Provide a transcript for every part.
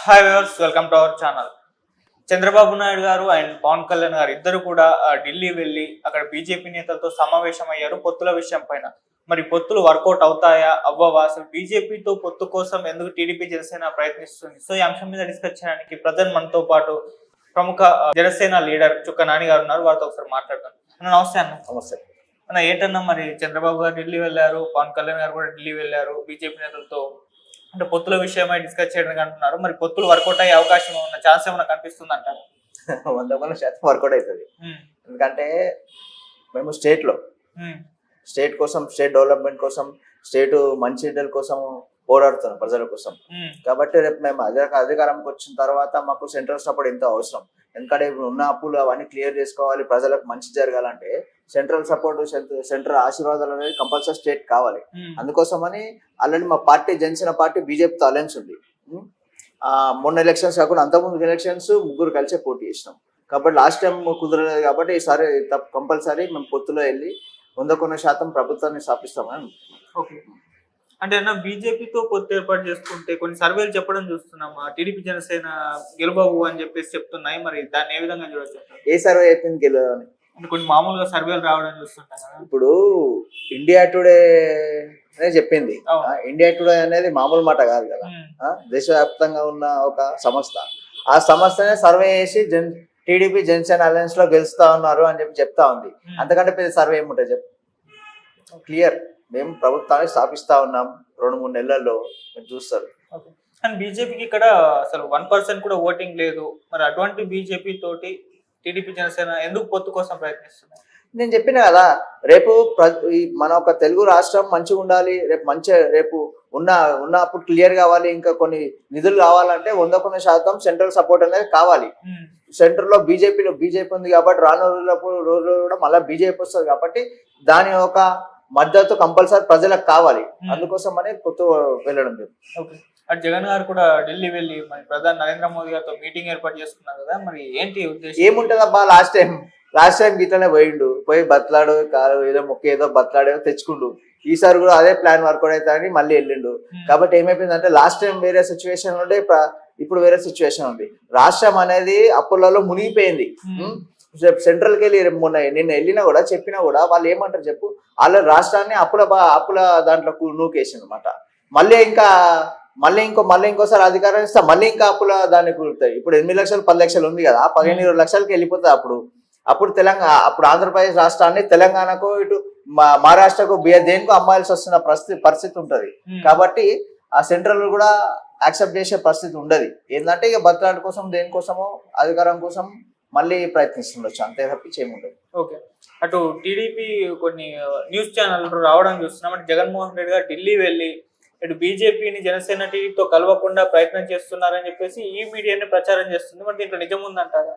Hi viewers, welcome to our channel. Chandrababu Naidu గారు and Pawan Kalyan గారు ఇద్దరు కూడా ఢిల్లీ వెళ్ళి అక్కడ బీజేపీ నేతలతో సమావేశం అయ్యారు పొత్తుల విషయం పైన. మరి పొత్తులు వర్కౌట్ అవుతాయా అవ్వవా, అసలు బీజేపీతో పొత్తు కోసం ఎందుకు టీడీపీ జనసేన ప్రయత్నిస్తుంది? సో ఈ అంశం మీద డిస్కస్ చేయడానికి ప్రజెంట్ మనతో పాటు ప్రముఖ జనసేన లీడర్ చుక్క నాని గారు ఉన్నారు. వారితో ఒకసారి మాట్లాడతాను. అన్న నమస్తే. అన్న నమస్తే అన్న, ఏంటన్నా మరి చంద్రబాబు గారు ఢిల్లీ వెళ్ళారు, పవన్ కళ్యాణ్ గారు కూడా ఢిల్లీ వెళ్ళారు బీజేపీ నేతలతో అంటే పొత్తుల విషయమై డిస్కస్ చేయడానికి అంటున్నారు. మరి పొత్తులు వర్కౌట్ అయ్యే అవకాశం ఉన్న ఛాన్స్ ఏమైనా కనిపిస్తుంది అంటారు? 100% వర్కౌట్ అవుతుంది. ఎందుకంటే మేము స్టేట్ కోసం, స్టేట్ డెవలప్మెంట్ కోసం, స్టేట్ మంచి కోసం పోరాడుతున్నాం ప్రజల కోసం. కాబట్టి రేపు మేము అధికారంకి వచ్చిన తర్వాత మాకు సెంట్రల్ సపోర్ట్ ఎంతో అవసరం. ఎందుకంటే ఇప్పుడు ఉన్న అప్పులు అవన్నీ క్లియర్ చేసుకోవాలి, ప్రజలకు మంచి జరగాలంటే సెంట్రల్ సపోర్ట్, సెంట్రల్ ఆశీర్వాదాలు అనేది కంపల్సరీ స్టేట్ కావాలి. అందుకోసమని ఆల్రెడీ మా పార్టీ జనసేన పార్టీ బీజేపీతో అలయన్స్ ఉంది. మొన్న ఎలక్షన్స్ కాకుండా అంతకుముందు ఎలక్షన్స్ ముగ్గురు కలిసే పోటీ చేసినాం. కాబట్టి లాస్ట్ టైం కుదరలేదు కాబట్టి ఈసారి కంపల్సరీ మేము పొత్తులో వెళ్ళి 100% ప్రభుత్వాన్ని స్థాపిస్తామని. ఓకే, అంటే అన్న బీజేపీతో పొత్తు ఏర్పాటు చేసుకుంటే కొన్ని సర్వేలు చెప్పడం చూస్తున్నాం, టీడీపీ జనసేన గెలుబాబు అని చెప్పేసి చెప్తున్నాయి. మరి దాన్ని ఏ విధంగా చూడొచ్చు? ఏ సర్వే చెప్పింది గెలవని? కొన్ని మామూలుగా సర్వేలు రావడం చూస్తుంటాం. ఇప్పుడు ఇండియా టుడే చెప్పింది. ఇండియా టుడే అనేది మామూలు మాట కాదు కదా, దేశవ్యాప్తంగా ఉన్న ఒక సంస్థ. ఆ సంస్థనే సర్వే చేసి టీడీపీ జనసేన అలయన్స్ లో గెలుస్తా ఉన్నారు అని చెప్తా ఉంది. అంతకంటే పెద్ద సర్వే ఏముంటుంది చెప్పు? క్లియర్, మేము ప్రభుత్వాన్ని స్థాపిస్తా ఉన్నాం 2-3 నెలల్లో, మీరు చూస్తారు. అండ్ బీజేపీకి ఇక్కడ అసలు 1% కూడా ఓటింగ్ లేదు. మరి అటువంటి బీజేపీ తోటి టీడీపీ జనసేన ఎందుకు పొత్తు కోసం ప్రయత్నిస్తున్నారు? నేను చెప్పిన కదా, రేపు మన ఒక తెలుగు రాష్ట్రం మంచిగా ఉండాలి, రేపు ఉన్నప్పుడు క్లియర్ కావాలి, ఇంకా కొన్ని నిధులు కావాలంటే 100% సెంట్రల్ సపోర్ట్ అనేది కావాలి. సెంటర్ లో బీజేపీ ఉంది కాబట్టి రానున్న రోజుల్లో కూడా మళ్ళీ బీజేపీ వస్తుంది కాబట్టి దాని ఒక మద్దతు కంపల్సరీ ప్రజలకు కావాలి. అందుకోసం అని కొత్త వెళ్ళడం ఓకే, అటు జగన్ గారు కూడా ఢిల్లీ వెళ్ళి మరి ప్రధాని నరేంద్ర మోదీ గారితో మీటింగ్ ఏర్పాటు చేసుకున్నారు కదా, మరి ఏంటి ఉద్దేశం? ఏముంటదబ్బా, లాస్ట్ టైం గీతనే పోయి బతలాడు కాదు, ఏదో ఏదో బతలాడేదో తెచ్చుకుండు. ఈసారి కూడా అదే ప్లాన్ వర్కౌట్ అవుతా అని మళ్ళీ వెళ్ళిండు. కాబట్టి ఏమైపోయిందంటే లాస్ట్ టైం వేరే సిచ్యువేషన్ ఉండే, ఇప్పుడు వేరే సిచ్యువేషన్ ఉంది. రాష్ట్రం అనేది అప్పులలో మునిగిపోయింది. సెంట్రల్కి వెళ్ళి నిన్న వెళ్ళినా కూడా చెప్పినా కూడా వాళ్ళు ఏమంటారు చెప్పు, వాళ్ళ రాష్ట్రాన్ని అప్పుల దాంట్లో నూకేసింది అనమాట. మళ్ళీ ఇంకోసారి అధికారం ఇస్తా మళ్ళీ ఇంకా అప్పుల దాన్ని కూలుతాయి. ఇప్పుడు 8 లక్షలు 10 లక్షలు ఉంది కదా, 15-20 లక్షలకి వెళ్ళిపోతుంది. అప్పుడు అప్పుడు ఆంధ్రప్రదేశ్ రాష్ట్రాన్ని తెలంగాణకు, ఇటు మహారాష్ట్రకు దేనికో అమ్మాయిల్సి వస్తున్న పరిస్థితి ఉంటది. కాబట్టి ఆ సెంట్రల్ కూడా యాక్సెప్ట్ చేసే పరిస్థితి ఉండదు. ఏంటంటే ఇక బతలాట కోసం, దేనికోసమో అధికారం కోసం మళ్ళీ ప్రయత్నిస్తుండొచ్చు, అంతే తప్పించి ఏముండదు. ఓకే, అటు టీడీపీ కొన్ని న్యూస్ ఛానల్ రావడం చూస్తున్నాం. అంటే జగన్మోహన్ రెడ్డి గారు ఢిల్లీ వెళ్ళి ఇటు బీజేపీని జనసేన టీడీపీతో కలవకుండా ప్రయత్నం చేస్తున్నారని చెప్పేసి ఈ మీడియాని ప్రచారం చేస్తుంది. మరి దీంట్లో నిజం ఉందంటారా?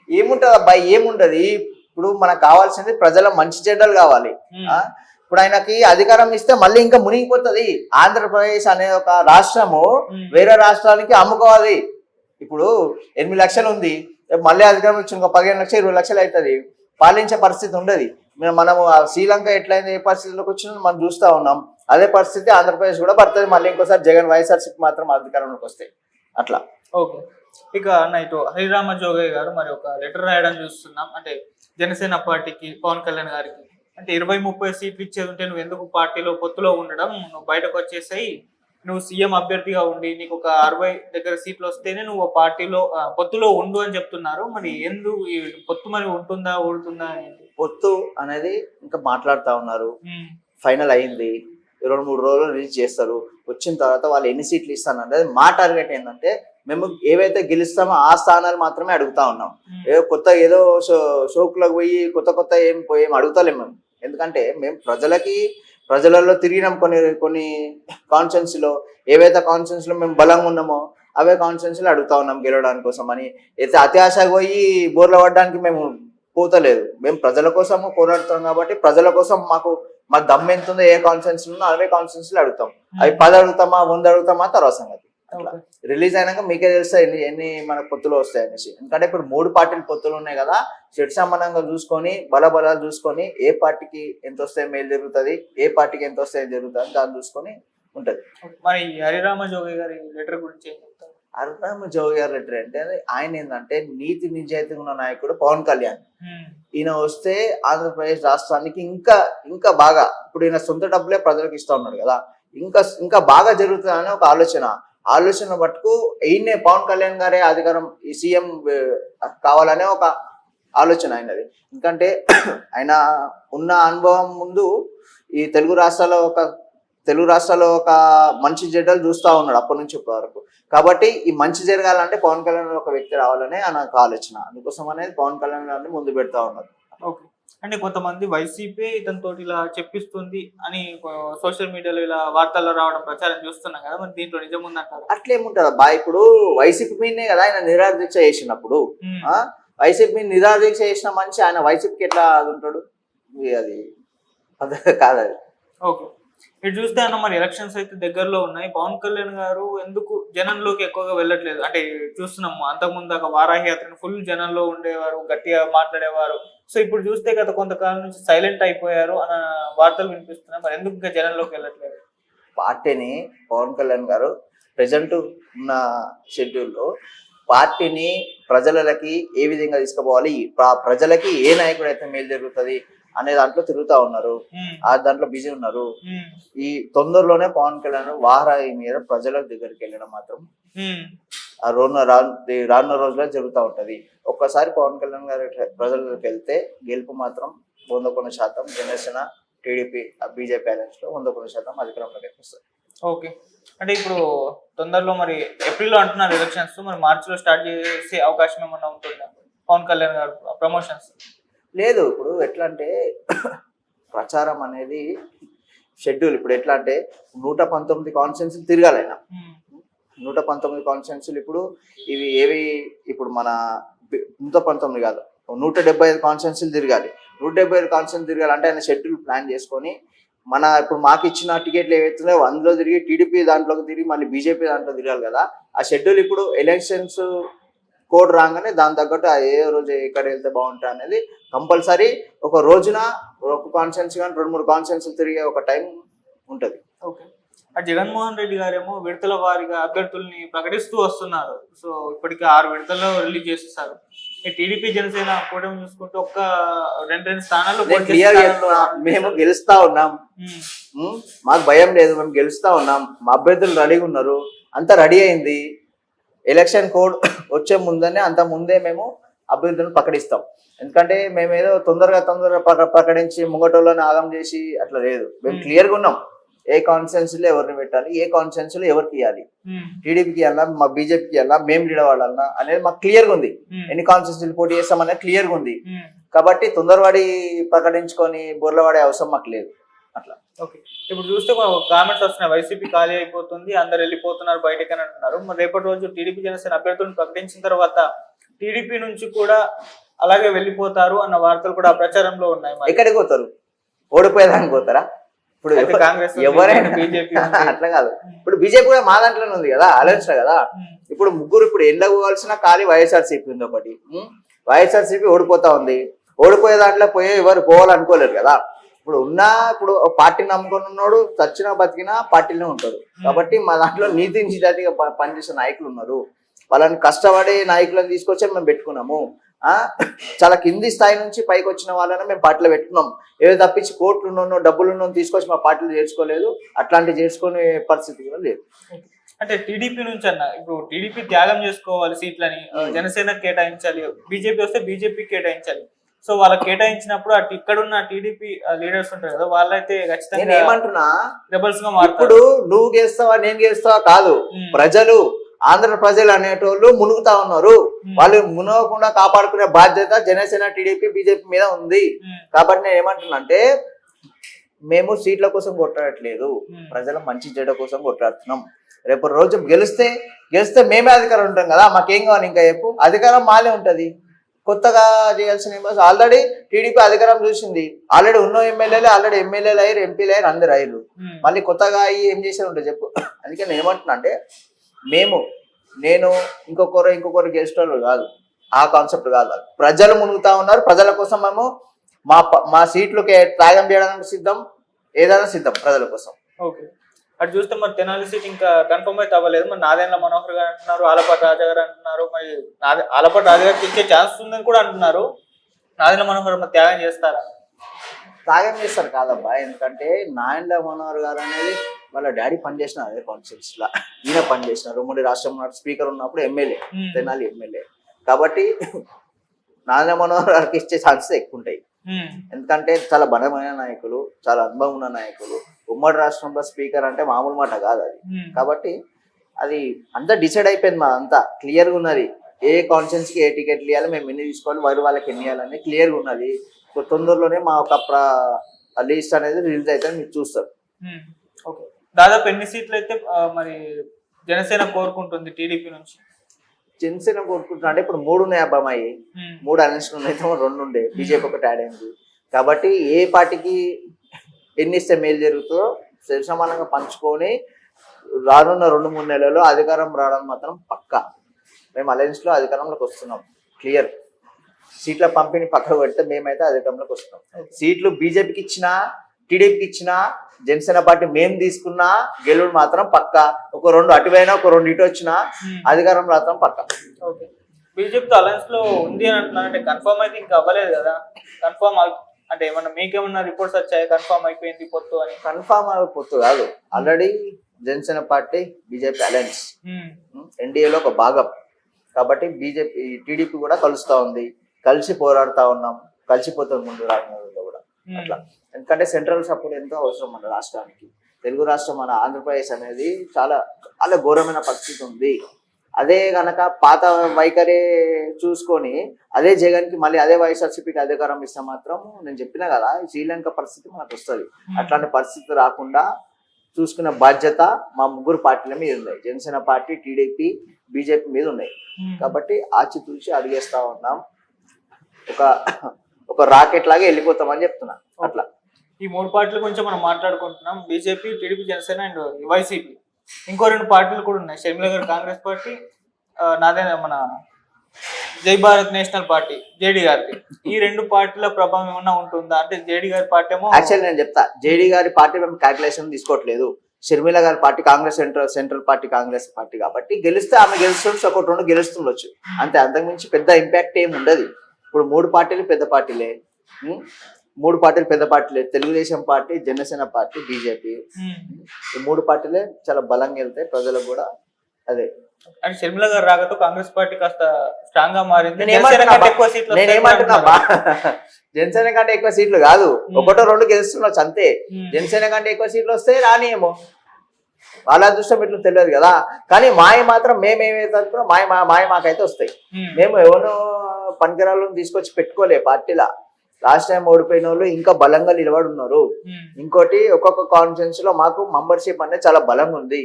ఏముంటది అబ్బాయి, ఏముంటది. ఇప్పుడు మనకు కావాల్సింది ప్రజల మంచి చెడ్డలు కావాలి. ఇప్పుడు ఆయనకి అధికారం ఇస్తే మళ్ళీ ఇంకా మునిగిపోతుంది. ఆంధ్రప్రదేశ్ అనే ఒక రాష్ట్రము వేరే రాష్ట్రానికి అమ్ముకోవాలి. ఇప్పుడు 8 లక్షలు ఉంది, మళ్ళీ అధికారం ఇచ్చి ఇంకా 15 లక్షలు 20 లక్షలు అవుతుంది. పాలించే పరిస్థితి ఉండదు. మనము శ్రీలంక ఎట్లయింది, ఏ పరిస్థితిలోకి వచ్చిందో మనం చూస్తూ ఉన్నాం. అదే పరిస్థితి ఆంధ్రప్రదేశ్ కూడా పడుతుంది. మళ్ళీ ఇంకోసారి జగన్ వైఎస్ఆర్సీపీ మాత్రం అధికారంలోకి వస్తాయి అట్లా. ఓకే, ఇక అన్న ఇటు హరిరామ జోగయ్య గారు మరి ఒక లెటర్ రాయడం చూస్తున్నాం. అంటే జనసేన పార్టీకి, పవన్ కళ్యాణ్ గారికి అంటే 20-30 సీట్లు ఇచ్చేది ఉంటే నువ్వు ఎందుకు పార్టీలో పొత్తులో ఉండడం, నువ్వు బయటకు వచ్చేసాయి, నువ్వు సీఎం అభ్యర్థిగా ఉండి నీకు ఒక 60 దగ్గర సీట్లు వస్తేనే నువ్వు పార్టీలో పొత్తులో ఉండు అని చెప్తున్నారు. మరి ఎందుకు ఈ పొత్తు మరి ఉంటుందా ఊడుతుందా? పొత్తు అనేది ఇంకా మాట్లాడుతూ ఉన్నారు. ఫైనల్ అయింది, 2-3 రోజులు రిలీజ్ చేస్తారు. వచ్చిన తర్వాత వాళ్ళు ఎన్ని సీట్లు ఇస్తాను అనేది మా టార్గెట్ ఏంటంటే మేము ఏవైతే గెలుస్తామో ఆ స్థానాలు మాత్రమే అడుగుతా ఉన్నాం. ఏదో షోకులకు పోయి కొత్త ఏం అడుగుతలేం మేము. ఎందుకంటే మేము ప్రజలలో తిరిగినాం. కొన్ని కాన్స్టిట్యున్సీలో ఏవైతే కాన్స్టిట్యున్సీలో మేము బలంగా ఉన్నామో అవే కాన్స్టిట్యున్సీలో అడుగుతా ఉన్నాం గెలవడానికి కోసం అని. అయితే అత్యాశగా పోయి బోర్ల పడడానికి మేము పోతలేదు. మేము ప్రజల కోసం పోరాడుతాం కాబట్టి ప్రజల కోసం మాకు దమ్ ఎంత ఉందో, ఏ కాన్స్టిట్యున్సీలో ఉందో అవే కాన్స్టిట్యున్సీలో అడుగుతాం. అవి 10 అడుగుతామా 100 అడుగుతామా తర్వాత సంగతి. రిలీజ్ అయినాక మీకే తెలుస్తాయి ఎన్ని మన పొత్తులు వస్తాయి అనేసి. ఎందుకంటే ఇప్పుడు 3 పార్టీలు పొత్తులు ఉన్నాయి కదా, చెడు సంబంధంగా చూసుకొని బలబలాలు చూసుకొని ఏ పార్టీకి ఎంత వస్తే మేలు జరుగుతుంది, ఏ పార్టీకి ఎంత వస్తే జరుగుతుంది దాన్ని చూసుకొని ఉంటది. మరి హరిరామ జోగి గారి లెటర్ గురించి ఏం చెప్తారు? అరుణ్ జవహర్ రెడ్డి అంటే ఆయన ఏంటంటే నీతి నిజాయితీ ఉన్న నాయకుడు పవన్ కళ్యాణ్. ఈయన వస్తే ఆంధ్రప్రదేశ్ రాష్ట్రానికి ఇంకా ఇంకా బాగా, ఇప్పుడు ఈయన సొంత డబ్బులే ప్రజలకు ఇస్తా ఉన్నాడు కదా, ఇంకా ఇంకా బాగా జరుగుతుందని ఒక ఆలోచన పట్టుకు ఈయనే పవన్ కళ్యాణ్ గారే అధికారం ఈ సీఎం కావాలనే ఒక ఆలోచన ఆయనది. ఎందుకంటే ఆయన ఉన్న అనుభవం ముందు ఈ తెలుగు రాష్ట్రాల్లో ఒక మంచి చెడ్డలు చూస్తూ ఉన్నాడు అప్పటి నుంచి ఇప్పటి వరకు. కాబట్టి ఈ మంచి జరగాలంటే పవన్ కళ్యాణ్ ఒక వ్యక్తి రావాలనే నాకు ఆలోచన. అందుకోసం అనేది పవన్ కళ్యాణ్ గారిని ముందు పెడతా ఉన్నారు. ఓకే, అంటే కొంతమంది వైసీపీ ఇతనితో ఇలా చెప్పిస్తుంది అని సోషల్ మీడియాలో ఇలా వార్తల్లో రావడం ప్రచారం చూస్తున్నాం కదా, మరి దీంట్లో నిజం ఉందంటారు? అట్లేముంటది అబ్బా, ఇప్పుడు వైసీపీ మీదనే కదా ఆయన నిరాదీక్ష చేసినప్పుడు, వైసీపీ మీద నిరాదీక్ష చేసిన మనిషి ఆయన వైసీపీకి ఎట్లా ఉంటాడు? అది కాదు అది. ఓకే, ఇటు చూస్తే అన్న మరి ఎలక్షన్స్ అయితే దగ్గరలో ఉన్నాయి. పవన్ కళ్యాణ్ గారు ఎందుకు జనంలోకి ఎక్కువగా వెళ్ళట్లేదు? అంటే చూస్తున్నాము, అంతకుముందు దాకా వారాహి యాత్రను ఫుల్ జనంలో ఉండేవారు, గట్టిగా మాట్లాడేవారు. సో ఇప్పుడు చూస్తే గత కొంతకాలం నుంచి సైలెంట్ అయిపోయారు అన్న వార్తలు వినిపిస్తున్నాయి. మరి ఎందుకు ఇంకా జనంలోకి వెళ్ళట్లేదు? పార్టీని పవన్ కళ్యాణ్ గారు ప్రెజెంట్ ఉన్న షెడ్యూల్లో పార్టీని ప్రజలకి ఏ విధంగా తీసుకుపోవాలి, ప్రజలకి ఏ నాయకుడు అయితే మేలు జరుగుతుంది అనే దాంట్లో తిరుగుతా ఉన్నారు, ఆ దాంట్లో బిజీ ఉన్నారు. ఈ తొందరలోనే పవన్ కళ్యాణ్ వారాహి మీద ప్రజల దగ్గరికి వెళ్ళడం మాత్రం రానున్న రోజుల్లో జరుగుతూ ఉంటది. ఒక్కసారి పవన్ కళ్యాణ్ గారు ప్రజలకు వెళ్తే గెలుపు మాత్రం 100% జనసేన, టీడీపీ, బీజేపీ అలయన్స్ లో 100% అధికారంలోకి వస్తుంది. ఓకే, అంటే ఇప్పుడు తొందరలో మరి ఏప్రిల్లో అంటున్నారు ఎలక్షన్స్, మరి మార్చిలో స్టార్ట్ చేసే అవకాశం ఏమన్నా ఉంటుందా పవన్ కళ్యాణ్ గారు ప్రమోషన్స్? లేదు, ఇప్పుడు ఎట్లా అంటే ప్రచారం అనేది షెడ్యూల్ ఇప్పుడు ఎట్లా అంటే 119 కాన్స్టిట్యున్సీలు తిరగాలి ఆయన. 119 కాన్స్టిట్యున్సీలు ఇప్పుడు ఇవి ఏవి, ఇప్పుడు మన 119 కాదు 175 కాన్స్టిట్యున్సీలు తిరగాలి. 175 కాన్స్టిట్యున్సీలు తిరగాలంటే ఆయన షెడ్యూల్ ప్లాన్ చేసుకొని ఇప్పుడు మాకు ఇచ్చిన టికెట్లు ఏవైతున్నాయో అందులో తిరిగి టీడీపీ దాంట్లోకి తిరిగి మళ్ళీ బీజేపీ దాంట్లో తిరగాలి కదా. ఆ షెడ్యూల్ ఇప్పుడు ఎలక్షన్స్ కోడ్ రాగానే దాని తగ్గట్టు ఏ రోజు ఎక్కడ వెళ్తే బాగుంటుంది అనేది కంపల్సరీ ఒక రోజున ఒక కాన్స్టిట్యున్సీ కానీ 2-3 కాన్స్టిట్యున్సీలు తిరిగే ఒక టైం ఉంటుంది. ఓకే, జగన్మోహన్ రెడ్డి గారేమో విడతల వారిగా అభ్యర్థుల్ని ప్రకటిస్తూ వస్తున్నారు. సో ఇప్పటికి 6 విడతల్లో రిలీజ్ చేసేసారు. టీడీపీ జనసేన కూటమి చూసుకుంటే ఒక్క 2 స్థానాల్లో మేము గెలుస్తా ఉన్నాం, మాకు భయం లేదు, మేము గెలుస్తా ఉన్నాం, మా అభ్యర్థులు రెడీగా ఉన్నారు, అంతా రెడీ అయింది. ఎలక్షన్ కోడ్ వచ్చే ముందే మేము అభ్యర్థులను ప్రకటిస్తాం. ఎందుకంటే మేమేదో తొందరగా ప్రకటించి ముంగటోళ్ళని ఆగం చేసి అట్లా లేదు. మేము క్లియర్గా ఉన్నాం ఏ కాన్స్టిట్యున్సీలో ఎవరిని పెట్టాలి, ఏ కాన్స్టిట్యున్సీలో ఎవరికి ఇవ్వాలి, టీడీపీకి ఇవ్వాలా, మా బీజేపీకి ఇవ్వాలా, మేము లీడవాళ్ళన్నా అనేది మాకు క్లియర్గా ఉంది. ఎన్ని కాన్స్టిట్యున్సీలు పోటీ చేస్తామనేది క్లియర్గా ఉంది. కాబట్టి తొందరవాడి ప్రకటించుకొని బొర్లవాడే అవసరం మాకు లేదు. అట్లా. ఓకే, ఇప్పుడు చూస్తే కామెంట్స్ వస్తున్నాయి, వైసీపీ ఖాళీ అయిపోతుంది, అందరు వెళ్ళిపోతున్నారు బయటకి అని అంటున్నారు. మరి రేపటి రోజు టీడీపీ జనసేన అభ్యర్థులను ప్రకటించిన తర్వాత టీడీపీ నుంచి కూడా అలాగే వెళ్ళిపోతారు అన్న వార్తలు కూడా ప్రచారంలో ఉన్నాయి. ఎక్కడికి పోతారు? ఓడిపోయేదానికి పోతారా? ఇప్పుడు కాంగ్రెస్ ఎవరైనా బీజేపీ అట్లా కాదు. ఇప్పుడు బీజేపీ కూడా మా దాంట్లోనే ఉంది కదా, అలయన్స్ లో కదా. ఇప్పుడు ముగ్గురు ఇప్పుడు ఎండకోవాల్సిన ఖాళీ వైఎస్ఆర్సీపీ ఉంది ఒకటి. వైఎస్ఆర్సీపీ ఓడిపోతా ఉంది. ఓడిపోయే దాంట్లో ఎవరు పోవాలనుకోలేరు కదా. ఇప్పుడు పార్టీని నమ్ముకొని ఉన్నాడు, చచ్చినా బతికినా పార్టీలోనే ఉంటాడు. కాబట్టి మా దాంట్లో నీతి నిజాయితీగా పనిచేసే నాయకులు ఉన్నారు. వాళ్ళని కష్టపడే నాయకులను తీసుకొచ్చి మేము పెట్టుకున్నాము. చాలా కింది స్థాయి నుంచి పైకి వచ్చిన వాళ్ళని మేము పార్టీలో పెట్టుకున్నాం. ఏదో తప్పించి కోట్లున్నో డబ్బులున్నో తీసుకొచ్చి మా పార్టీలో చేర్చుకోలేదు. అట్లాంటివి చేర్చుకునే పరిస్థితి కూడా లేదు. అంటే టీడీపీ నుంచి అన్న ఇప్పుడు టీడీపీ త్యాగం చేసుకోవాలి సీట్లని, జనసేన కేటాయించాలి, బీజేపీ వస్తే బీజేపీ కేటాయించాలి. సో వాళ్ళకి కేటాయించినప్పుడు ఇక్కడున్న టీడీపీ లీడర్స్ ఉంటారు కదా, వాళ్ళైతే ఖచ్చితంగా ఏమంటున్నా రెబల్స్ గా మారుతారు. ఇప్పుడు నువ్వు గెలుస్తావా నేను గెలుస్తావా కాదు, ప్రజలు ఆంధ్ర ప్రజలు అనేటోళ్ళు మునుగుతా ఉన్నారు. వాళ్ళు మునగకుండా కాపాడుకునే బాధ్యత జనసేన, టీడీపీ, బీజేపీ మీద ఉంది. కాబట్టి నేను ఏమంటున్నా అంటే మేము సీట్ల కోసం కొట్లాడట్లేదు, ప్రజల మంచి చెడ్డ కోసం కొట్లాడుతున్నాం. రేపు రోజు గెలిస్తే మేమే అధికారం ఉంటాం కదా, మాకేం కావాలి ఇంకా చెప్పు. అధికారం మాలే ఉంటది. కొత్తగా చేయాల్సిన ఆల్రెడీ టీడీపీ అధికారం చూసింది. ఆల్రెడీ ఉన్న ఎమ్మెల్యేలు ఆల్రెడీ ఎమ్మెల్యేలు అయ్యారు, ఎంపీలు అయ్యారు, అందరు అయ్యారు. మళ్ళీ కొత్తగా ఏం చేసేది ఉంటుంది చెప్పు. అందుకే నేను ఏమంటున్నా అంటే నేను ఇంకొకరు గెలిచేటోళ్ళు కాదు, ఆ కాన్సెప్ట్ కాదు. ప్రజలు మునుగుతా ఉన్నారు. ప్రజల కోసం మేము మా సీట్లకి త్యాగం చేయడానికి సిద్ధం, ఏదైనా సిద్ధం ప్రజల కోసం. ఓకే, అటు చూస్తే మరి తెనాలి సీట్ ఇంకా కన్ఫర్మ్ అయితే అవ్వలేదు. మరి నాదెండ్ల మనోహర్ గారు అంటున్నారు, ఆలపాటి రాజా గారు అంటున్నారు. మరి ఆలపాటి రాజా గారికి ఇచ్చే ఛాన్స్ ఉందని కూడా అంటున్నారు. నాదెండ్ల మనోహర్ మరి త్యాగం చేస్తారా? త్యాగం చేస్తారు కాదబ్బా, ఎందుకంటే నాయన్ల మనోహర్ గారు అనేది వాళ్ళ డాడీ పనిచేసిన అదే కాన్స్టిట్యూన్స్ లా, ఈయన పనిచేసినారు. ఉమ్మడి రాష్ట్రం స్పీకర్ ఉన్నప్పుడు ఎమ్మెల్యే, తెనాలి ఎమ్మెల్యే. కాబట్టి నాయన్ల మనోహర్ గారికి ఇచ్చే ఛాన్సెస్ ఎక్కువ ఉంటాయి. ఎందుకంటే చాలా బలమైన నాయకులు, చాలా అనుభవం ఉన్న నాయకులు. ఉమ్మడి రాష్ట్రంలో స్పీకర్ అంటే మామూలు మాట కాదు అది. కాబట్టి అది అంతా డిసైడ్ అయిపోయింది, మా అంతా క్లియర్గా ఉన్నది. ఏ కాన్స్టిట్యూన్సీకి ఏ టికెట్లు ఇవ్వాలి, మేము ఎన్ని తీసుకోవాలి, వాళ్ళకి ఎన్ని ఇవ్వాలని క్లియర్గా ఉన్నది. తొందరలోనే మా ఒక లిస్ట్ అనేది రిలీజ్ అయితే మీరు చూస్తారు. ఓకే, దాదాపు ఎన్ని సీట్లు అయితే మరి జనసేన కోరుకుంటుంది టీడీపీ నుంచి? జనసేన కోరుకుంటున్నా అంటే ఇప్పుడు 3 ఉన్నాయి అబ్బాయి, 3 అనౌన్స్మెంట్ అయితే 2 ఉండే, బీజేపీ ఒకటి యాడ్ అయింది. కాబట్టి ఏ పార్టీకి ఎన్ని ఇస్తే మేలు జరుగుతుందో సమానంగా పంచుకొని రానున్న 2-3 నెలల్లో అధికారం రావడం మాత్రం పక్కా. మేము అలయన్స్ లో అధికారంలోకి వస్తున్నాం, క్లియర్. సీట్ల పంపిణీ పక్కన పెడితే మేమైతే అధికారంలోకి వస్తున్నాం. సీట్లు బీజేపీకి ఇచ్చినా, టీడీపీకి ఇచ్చినా, జనసేన పార్టీ మేము తీసుకున్నా గెలుడు మాత్రం పక్క. ఒక 2 అటువైనా, ఒక 2 ఇటు వచ్చినా అధికారం మాత్రం పక్క. ఓకే, బీజేపీతో అలయన్స్ లో ఉంది అని అంటున్నా, అంటే కన్ఫర్మ్ అయితే ఇంకా అవ్వలేదు కదా? కన్ఫర్మ్ అంటే ఏమన్నా మీకేమన్నా రిపోర్ట్స్ వచ్చాయి కన్ఫర్మ్ అయిపోయింది పొత్తు అని? కన్ఫర్మ్ పొత్తు కాదు, already Janasena party BJP alliance, ఎన్డీఏలో ఒక భాగం. కాబట్టి బీజేపీ టీడీపీ కూడా కలుస్తా ఉంది, కలిసి పోరాడుతా ఉన్నాం, కలిసిపోతుంది ముందు రాజకీయాల్లో కూడా అట్లా. ఎందుకంటే సెంట్రల్ సపోర్ట్ ఎంతో అవసరం మన రాష్ట్రానికి. తెలుగు రాష్ట్రం మన ఆంధ్రప్రదేశ్ అనేది చాలా చాలా ఘోరమైన పరిస్థితి ఉంది. అదే గనక పాత వైఖరి చూసుకొని అదే జగన్కి మళ్ళీ అదే వైఎస్ఆర్సీపీకి అధికారం ఇస్తే మాత్రం నేను చెప్పినా కదా, శ్రీలంక పరిస్థితి మనకు వస్తుంది. అట్లాంటి పరిస్థితి రాకుండా చూసుకునే బాధ్యత మా 3 పార్టీల మీద ఉన్నాయి. జనసేన పార్టీ, టీడీపీ, బీజేపీ మీద ఉన్నాయి. కాబట్టి ఆచితూచి అడిగేస్తా ఉన్నాం, ఒక రాకెట్ లాగా వెళ్ళిపోతామని చెప్తున్నా. అట్లా ఈ 3 పార్టీల గురించి మనం మాట్లాడుకుంటున్నాం, BJP, TDP, Janasena and YCP. ఇంకో 2 పార్టీలు కూడా ఉన్నాయి, షర్మిల గారు కాంగ్రెస్ పార్టీ, నాదే మన జై భారత్ నేషనల్ పార్టీ జేడీ గారికి. ఈ 2 పార్టీల ప్రభావం ఏమన్నా ఉంటుందా? అంటే జేడీ గారి పార్టీ ఏమో యాక్చువల్లీ నేను చెప్తా, జేడీ గారి పార్టీ మేము క్యాల్కులేషన్ తీసుకోవట్లేదు. షర్మిల గారి party Congress central party Congress party కాబట్టి గెలిస్తే ఆమె గెలుస్తుండొచ్చు, ఒక 2 గెలుస్తుండొచ్చు అంతే. అంతకుమించి పెద్ద ఇంపాక్ట్ ఏమి ఉండదు. ఇప్పుడు 3 పార్టీలు పెద్ద పార్టీలే, 3 పార్టీలు పెద్ద పార్టీలే, Telugu Desam party, Janasena party, BJP. ఈ 3 పార్టీలే చాలా బలంగా వెళ్తాయి ప్రజలకు కూడా. అదే అంటే షర్మిల గారు రాకతో కాంగ్రెస్ పార్టీ కాస్త స్ట్రాంగ్ గా మారింది. నేనేమంటున్నా, జనసేన కంటే ఎక్కువ సీట్లు కాదు, 1-2 గెలుస్తుండొచ్చు అంతే. జనసేన కంటే ఎక్కువ సీట్లు వస్తే రానియేమో, వాళ్ళ అదృష్టం ఎట్లు తెలియదు కదా. కానీ మాయ మాత్రం మేమేమైతే అనుకున్నా మాయ మాకైతే వస్తాయి. మేము ఎవరో పనికిరాలను తీసుకొచ్చి పెట్టుకోలే పార్టీలా. లాస్ట్ టైం ఓడిపోయిన వాళ్ళు ఇంకా బలంగా నిలబడి ఉన్నారు. ఇంకోటి ఒక్కొక్క కాన్ఫరెన్స్ లో మాకు మెంబర్షిప్ అనేది చాలా బలంగా ఉంది,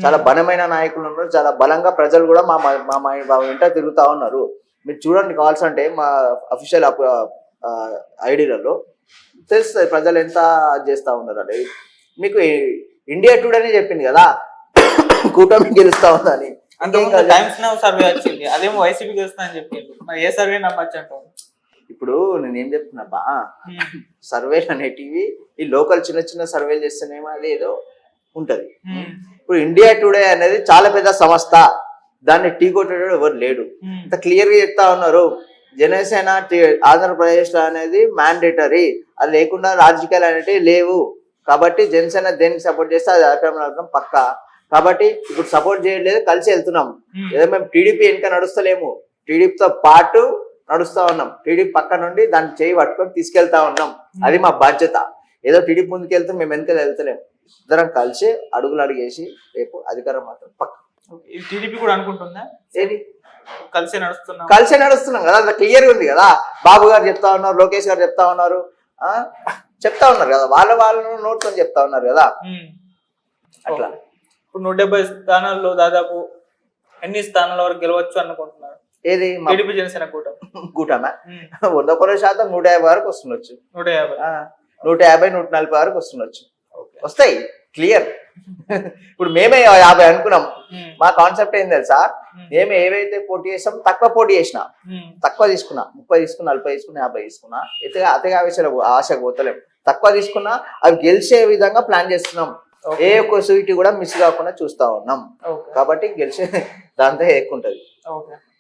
చాలా బలమైన నాయకులు ఉన్నారు, చాలా బలంగా ప్రజలు కూడా మా వెంట తిరుగుతా ఉన్నారు. మీరు చూడండి, కావాల్సి అంటే మా అఫీషియల్ ఐడీలలో తెలుస్తుంది ప్రజలు ఎంత చేస్తా ఉన్నారు అనేది. మీకు ఇండియా టుడే చెప్పింది కదా కూటమి గెలుస్తా ఉందని. టైమ్స్ నౌ సర్వే వచ్చింది, అదేమో వైసీపీ గెలుస్తా అని చెప్పింది. మరి ఏ సర్వే నమ్మచ్చు అంటారు? ఇప్పుడు నేనేం చెప్తున్నా బా, సర్వేలు అనేటివి ఈ లోకల్ చిన్న చిన్న సర్వేలు చేస్తేనేమో అది ఏదో ఉంటది. ఇప్పుడు ఇండియా టుడే అనేది చాలా పెద్ద సంస్థ, దాన్ని టీ కొట్టేటోడు ఎవరు లేడు. ఇంత క్లియర్ గా చెప్తా ఉన్నారు, జనసేన ఆంధ్రప్రదేశ్ అనేది మ్యాండేటరీ, అది లేకుండా రాజకీయాలు అనేటివి లేవు. కాబట్టి జనసేన దేనికి సపోర్ట్ చేస్తే అది అధికారం పక్కా. కాబట్టి ఇప్పుడు సపోర్ట్ చేయలేదు, కలిసి వెళ్తున్నాం. ఏదో మేము టీడీపీ వెనుక నడుస్తలేము, టీడీపీతో పాటు నడుస్తా ఉన్నాం. టీడీపీ పక్క నుండి దాన్ని చేయి పట్టుకొని తీసుకెళ్తా ఉన్నాం, అది మా బాధ్యత. ఏదో టీడీపీ ముందుకు వెళ్తే మేము వెనుక వెళ్తలేము, ఇద్దరం కలిసి అడుగులు అడిగేసి రేపు అధికారం మాత్రం పక్క. టీడీపీ కూడా అనుకుంటుందా ఏది కలిసే నడుస్తున్నాం కదా, అంత క్లియర్గా ఉంది కదా. బాబు గారు చెప్తా ఉన్నారు, లోకేష్ గారు చెప్తా ఉన్నారు, చెప్తా ఉన్నారు కదా, వాళ్ళ నోట్తో చెప్తా ఉన్నారు కదా. అట్లా ఇప్పుడు 170 స్థానాల్లో దాదాపు ఎన్ని స్థానాల వరకు గెలవచ్చు అనుకుంటున్నారు? ఏది టీడీపీ జనసేన కూటమా 100% 150 వరకు వస్తుండొచ్చు, 150, 140 వరకు వస్తుండొచ్చు, వస్తాయి క్లియర్. ఇప్పుడు మేమే 50 అనుకున్నాం. మా కాన్సెప్ట్ ఏం తెలుసా, మేము ఏవైతే పోటీ చేసాం తక్కువ పోటీ చేసినా, తక్కువ తీసుకున్నా, 30 తీసుకున్నా, 40 తీసుకున్నా, 50 తీసుకున్నా, అతిగా ఆశ పోతలేం. తక్కువ తీసుకున్నా అవి గెలిచే విధంగా ప్లాన్ చేస్తున్నాం. ఏ ఒక్క సీటు కూడా మిస్ కాకుండా చూస్తా ఉన్నాం. ఓకే కాబట్టి గెలిచే దాంతో ఎక్కువ ఉంటది. ఓకే